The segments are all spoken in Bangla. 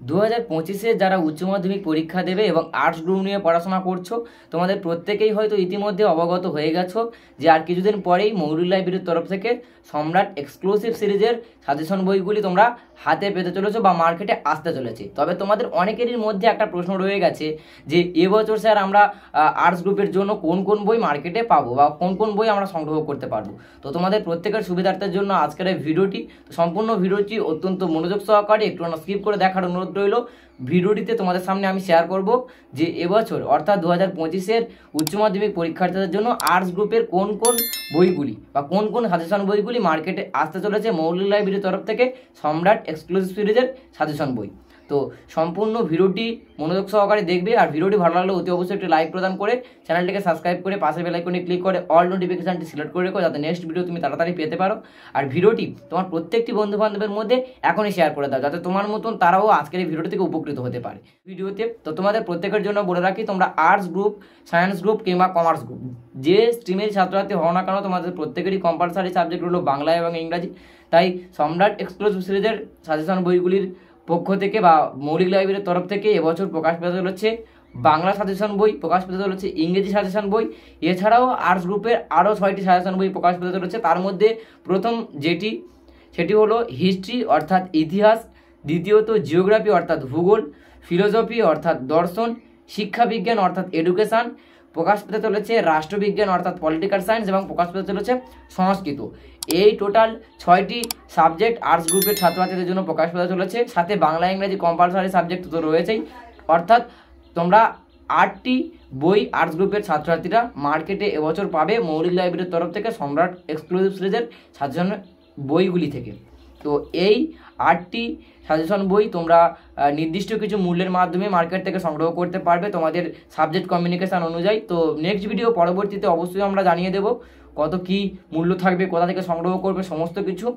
2025-এ যারা উচ্চ মাধ্যমিক পরীক্ষা দেবে এবং আর্টস গ্রুপ নিয়ে পড়াশোনা করছো, তোমাদের প্রত্যেকেই হয়তো ইতিমধ্যে অবগত হয়ে গেছো যে আর কিছুদিন পরেই মৌলিক লাইব্রেরির তরফ থেকে সম্রাট এক্সক্লুসিভ সিরিজের সাজেশন বইগুলি তোমরা হাতে পেতে চলেছো বা মার্কেটে আসতে চলেছে। তবে তোমাদের অনেকেরই মধ্যে একটা প্রশ্ন রয়ে গেছে যে এবছর স্যার আমরা আর্টস গ্রুপের জন্য কোন কোন বই মার্কেটে পাবো বা কোন কোন বই আমরা সংগ্রহ করতে পারবো। তো তোমাদের প্রত্যেকের সুবিধার্থের জন্য আজকের এই ভিডিওটি, সম্পূর্ণ ভিডিওটি অত্যন্ত মনোযোগ সহকারে একটু স্কিপ করে দেখার অনুরোধ রইল। ভিডিওটিতে তোমাদের সামনে আমি শেয়ার করব যে এবছর অর্থাৎ 2025-এর উচ্চ মাধ্যমিক পরীক্ষার্থীদের জন্য আর্টস গ্রুপের কোন কোন বইগুলি বা কোন কোন সাজেশন বইগুলি মার্কেটে আসতে চলেছে মৌলিক লাইব্রেরির তরফ থেকে সম্রাট এক্সক্লুসিভ সিরিজের সাজেশন বই। তো সম্পূর্ণ ভিডিওটি মনোযোগ সহকারে দেখবে, আর ভিডিওটি ভালো লাগলে অতি অবশ্যই একটি লাইক প্রদান করে চ্যানেলটিকে সাবস্ক্রাইব করে পাশের বেল আইকনে ক্লিক করে অল নোটিফিকেশনটি সিলেক্ট করে রেখো, যাতে নেক্সট ভিডিও তুমি তাড়াতাড়ি পেতে পারো। আর ভিডিওটি তোমার প্রত্যেকটি বন্ধু বান্ধবের মধ্যে এখনই শেয়ার করে দাও, যাতে তোমার মতন তারাও আজকের এই ভিডিওটি থেকে উপকৃত হতে পারে ভিডিওতে। তো তোমাদের প্রত্যেকের জন্য বলে রাখি, তোমরা আর্টস গ্রুপ, সায়েন্স গ্রুপ কিংবা কমার্স গ্রুপ যে স্ট্রিমের ছাত্রছাত্রী হও না কেন, তোমাদের প্রত্যেকেরই কম্পালসারি সাবজেক্ট হলো বাংলা এবং ইংরাজি। তাই সম্রাট এক্সক্লুসিভ সিরিজের সাজেশন বইগুলির পক্ষ থেকে বা মৌলিক লাইব্রেরির তরফ থেকে এবছর প্রকাশ পেতে চলেছে বাংলা সাজেশন বই, প্রকাশ পেতে চলেছে ইংরেজি সাজেশন বই, এছাড়াও আর্টস গ্রুপের আরও 6টি সাজেশন বই প্রকাশ পেতে চলেছে। তার মধ্যে প্রথম সেটি হলো হিস্ট্রি অর্থাৎ ইতিহাস, দ্বিতীয়ত জিওগ্রাফি অর্থাৎ ভূগোল, ফিলোসফি অর্থাৎ দর্শন, শিক্ষাবিজ্ঞান অর্থাৎ এডুকেশান, প্রকাশ পেতে চলেছে রাষ্ট্রবিজ্ঞান অর্থাৎ পলিটিক্যাল সায়েন্স এবং প্রকাশ পেতে চলেছে সংস্কৃত। এই টোটাল 6টি সাবজেক্ট আর্টস গ্রুপের ছাত্রছাত্রীদের জন্য প্রকাশ পেতে চলেছে। সাথে বাংলা ইংরেজি কম্পালসারি সাবজেক্ট তো রয়েছেই, অর্থাৎ তোমরা 8টি বই আর্টস গ্রুপের ছাত্রছাত্রীরা মার্কেটে এবছর পাবে মৌলিক লাইব্রেরির তরফ থেকে সম্রাট এক্সক্লুসিভ সিরিজের সাজেশন বইগুলি থেকে। তো এই 8টি সাজেশন বই তোমরা নির্দিষ্ট কিছু মূল্যের মাধ্যমে মার্কেট থেকে সংগ্রহ করতে পারবে তোমাদের সাবজেক্ট কমিউনিকেশান অনুযায়ী। তো নেক্সট ভিডিও পরবর্তীতে অবশ্যই আমরা জানিয়ে দেবো কত কি মূল্য থাকবে, কোথা থেকে সংগ্রহ করবে, সমস্ত কিছু।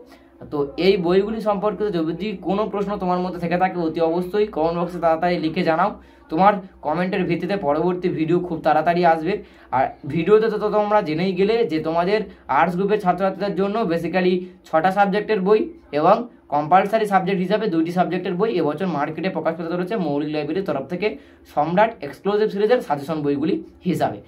তো এই বইগুলি সম্পর্কিত যদি কোনো প্রশ্ন তোমার মধ্যে থেকে থাকে অতি অবশ্যই কমেন্ট বক্সে তাড়াতাড়ি লিখে জানাও। তোমার কমেন্টের ভিত্তিতে পরবর্তী ভিডিও খুব তাড়াতাড়ি আসবে। আর ভিডিওতে তো তোমরা জেনেই গেলে যে তোমাদের আর্টস গ্রুপের ছাত্রছাত্রীদের জন্য বেসিক্যালি 6টা সাবজেক্টের বই এবং কম্পালসারি সাবজেক্ট হিসাবে 2টি সাবজেক্টের বই এবছর মার্কেটে প্রকাশ পেতে চলেছে মৌলিক লাইব্রেরির তরফ থেকে সম্রাট এক্সক্লুসিভ সিরিজের সাজেশন বইগুলি হিসাবে।